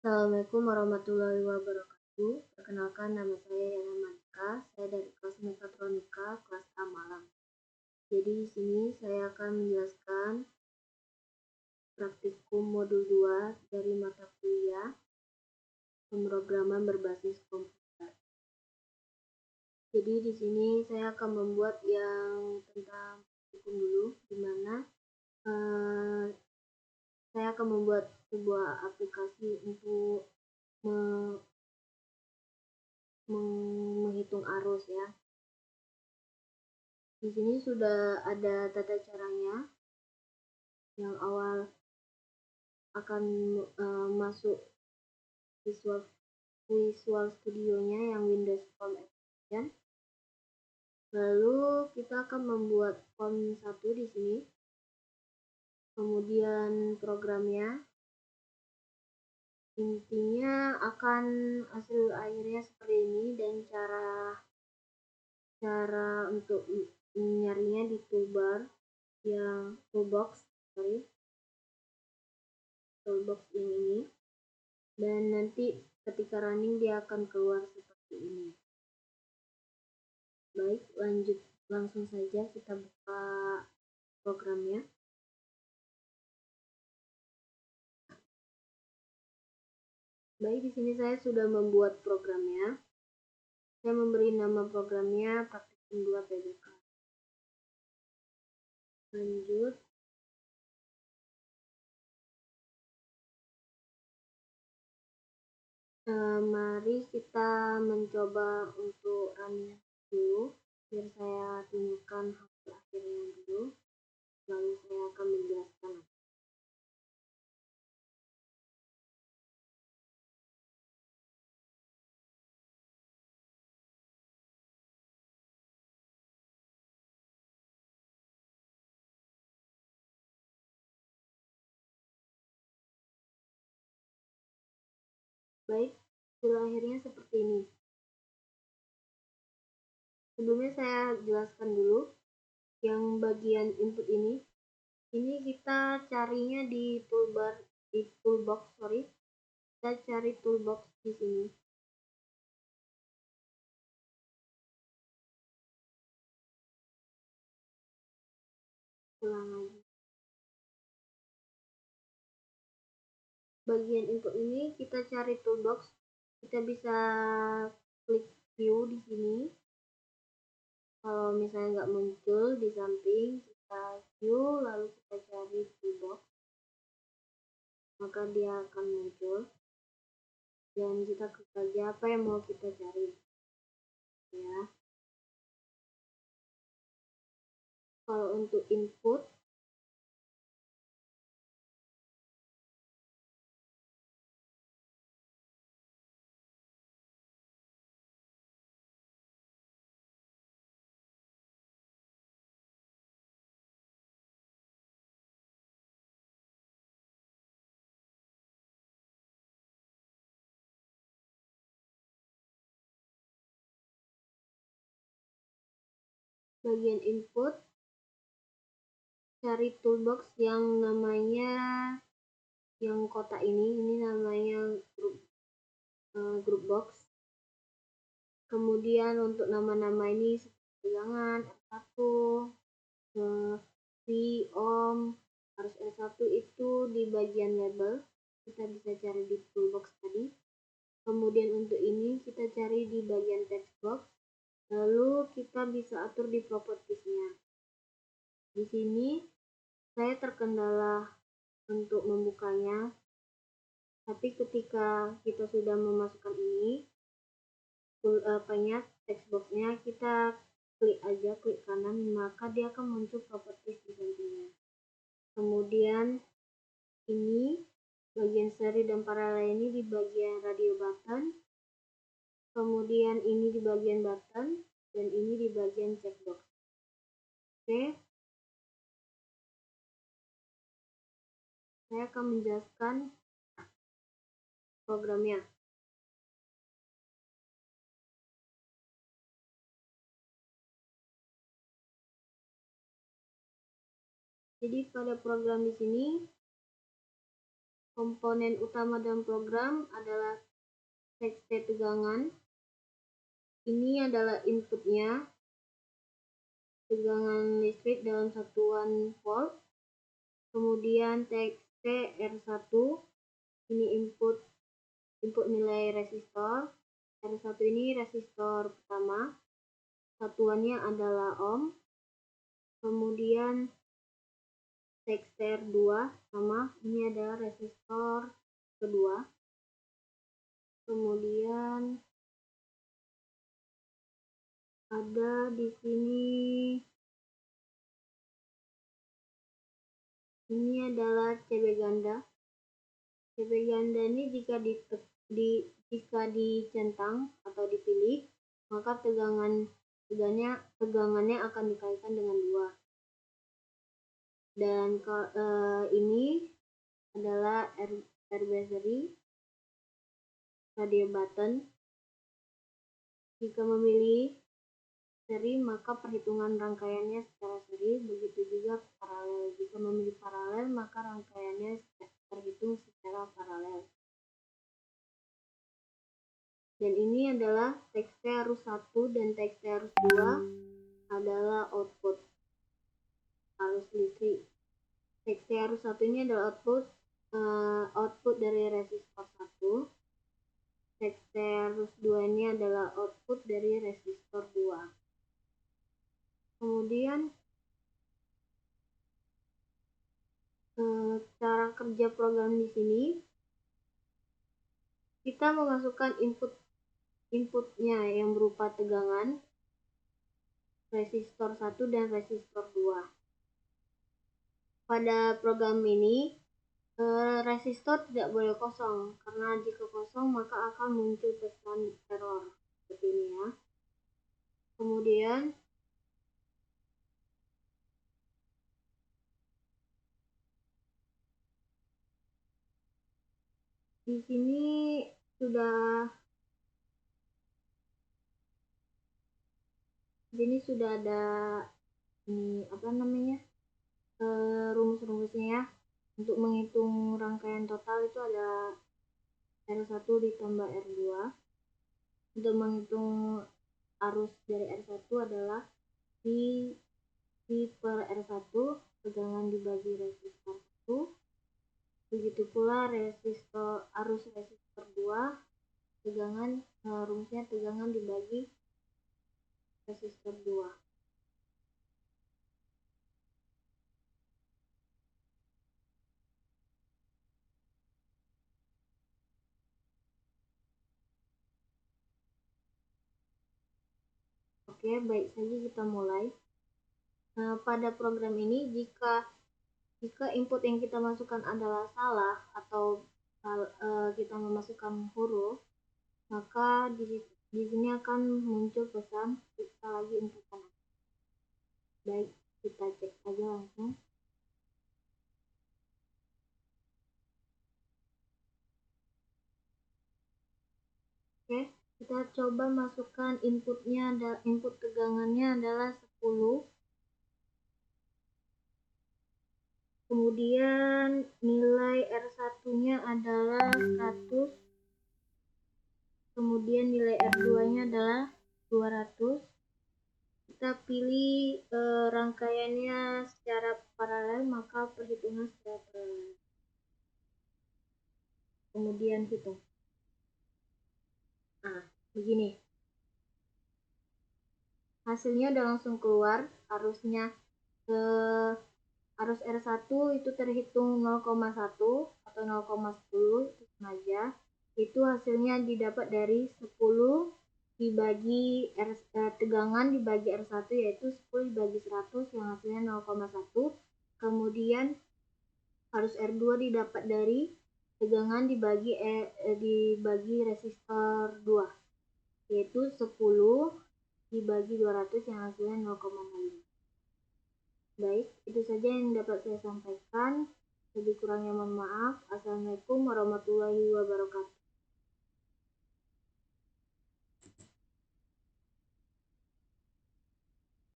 Assalamualaikum warahmatullahi wabarakatuh. Perkenalkan, nama saya Yana Manika. Saya dari kelas Mekatronika kelas A Malang. Jadi di sini saya akan menjelaskan praktikum modul 2 dari mata kuliah pemrograman berbasis komputer. Jadi di sini saya akan membuat yang tentang praktikum dulu, di mana saya akan membuat sebuah aplikasi untuk menghitung arus ya. Di sini sudah ada tata caranya. Yang awal akan masuk Visual Studio-nya yang Windows Form Extension. Lalu kita akan membuat form 1 di sini. Kemudian programnya. Intinya akan hasil akhirnya seperti ini, dan cara untuk nyarinya di toolbox yang ini, dan nanti ketika running dia akan keluar seperti ini. Baik, langsung saja kita buka programnya. Baik, di sini saya sudah membuat programnya. Saya memberi nama programnya Praktikum 2 PBK. Lanjut. Mari kita mencoba untuk running dulu, biar saya tunjukkan hasil akhirnya dulu, lalu saya akan menjelaskan. Baik, hasil akhirnya seperti ini. Sebelumnya saya jelaskan dulu yang bagian input ini kita carinya di toolbox. Kita cari toolbox di sini. Ulang lagi. Bagian input ini kita cari toolbox. Kita bisa klik view di sini. Kalau misalnya nggak muncul di samping, kita view lalu kita cari toolbox, maka dia akan muncul. Dan kita klik saja apa yang mau kita cari. Ya. Kalau untuk input, bagian input, cari toolbox yang namanya yang kotak ini namanya group box. Kemudian untuk nama-nama ini seperti bilangan, R1, V, Ohm, harus R1 itu di bagian label. Kita bisa cari di toolbox tadi. Kemudian untuk ini kita cari di bagian text box. Lalu kita bisa atur di propertiesnya. Di sini saya terkendala untuk membukanya, tapi ketika kita sudah memasukkan ini text boxnya, kita klik kanan, maka dia akan muncul properties di sampingnya. Kemudian ini bagian seri dan paralel ini di bagian radio button, kemudian ini di bagian button, dan ini di bagian checkbox. Oke, saya akan menjelaskan programnya. Jadi pada program di sini Komponen utama dalam program adalah TXT tegangan. Ini adalah inputnya, tegangan listrik dalam satuan volt. Kemudian TXT R1, ini input nilai resistor. R1 ini resistor pertama, satuannya adalah ohm. Kemudian TXT R2 sama, ini adalah resistor kedua. Kemudian ada di sini, ini adalah CB ganda. CB ganda ini jika dicentang atau dipilih, maka tegangannya akan dikalikan dengan 2. Dan ini adalah R battery, radio button. Jika memilih seri, maka perhitungan rangkaiannya secara seri, begitu juga paralel. Jika memilih paralel, maka rangkaiannya terhitung secara paralel. Dan ini adalah TXT arus 1 dan TXT arus 2 adalah output arus listrik. TXT arus 1 ini adalah output dari resistor 1. TXT arus 2 ini adalah output dari resistor 2. Kemudian cara kerja program di sini, kita memasukkan inputnya yang berupa tegangan, resistor 1 dan resistor 2. Pada program ini, resistor tidak boleh kosong, karena jika kosong maka akan muncul pesan error seperti ini ya. Kemudian di sini sudah ada rumus-rumusnya ya. Untuk menghitung rangkaian total itu ada R1 ditambah R2. Untuk menghitung arus dari R1 adalah I per R1, tegangan dibagi resistor 1. Begitu pula arus resistor 2, rumusnya tegangan dibagi resistor 2. Oke, baik saja kita mulai. Pada program ini jika input yang kita masukkan adalah salah atau kita memasukkan huruf, maka di sini akan muncul pesan kita lagi inputkan. Baik, kita cek aja langsung. Oke, kita coba masukkan inputnya. Input tegangannya adalah 10. Kemudian nilai R1-nya adalah 100. Kemudian nilai R2-nya adalah 200. Kita pilih rangkaiannya secara paralel, maka perhitungan secara paralel. Kemudian hitung. Begini. Hasilnya udah langsung keluar. Arus R1 itu terhitung 0,1 atau 0,10 itu sengaja. Itu hasilnya didapat dari 10 dibagi tegangan dibagi R1, yaitu 10 dibagi 100 yang hasilnya 0,1. Kemudian arus R2 didapat dari tegangan dibagi resistor 2, yaitu 10 dibagi 200 yang hasilnya 0,5. Baik, itu saja yang dapat saya sampaikan. Lebih kurangnya mohon maaf. Assalamualaikum warahmatullahi wabarakatuh.